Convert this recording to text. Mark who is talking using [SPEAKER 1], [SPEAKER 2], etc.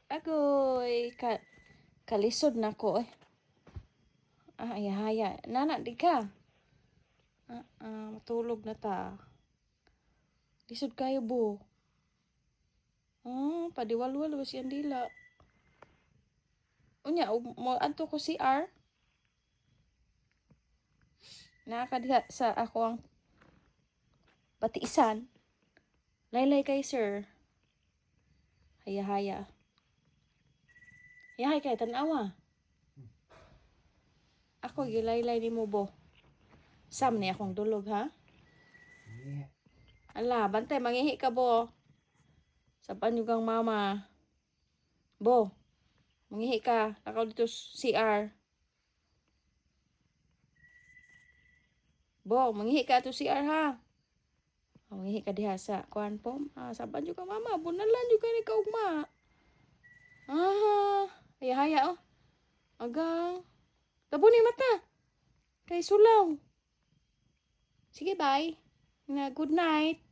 [SPEAKER 1] Agoy, kalisod na ko eh. Haya. Nana, di ka. Matulog na ta. Lisod kayo, bo. Padiwal-wal ba siyang dila. Unya, mo adto ko CR. Nakakadiha sa ako ang patiisan. Laylay kay sir. Haya. Yahay kay tanawa. Ako gilaylay ni mo, bo. Sam ni akong dulog, ha?
[SPEAKER 2] Yeah.
[SPEAKER 1] Ala, bantay, mangihi ka, bo. Sa panyugang mama. Bo, mangihi ka. Lakaw dito CR. Bo, mangihi ka to CR, ha? Mangihi ka diha sa kuan po. Sa panyugang mama. Bunalan yung ka ni kaugma. Haya, oh. Agang. Tabo ni mata. Kay sulaw. Sige, bye. Good night.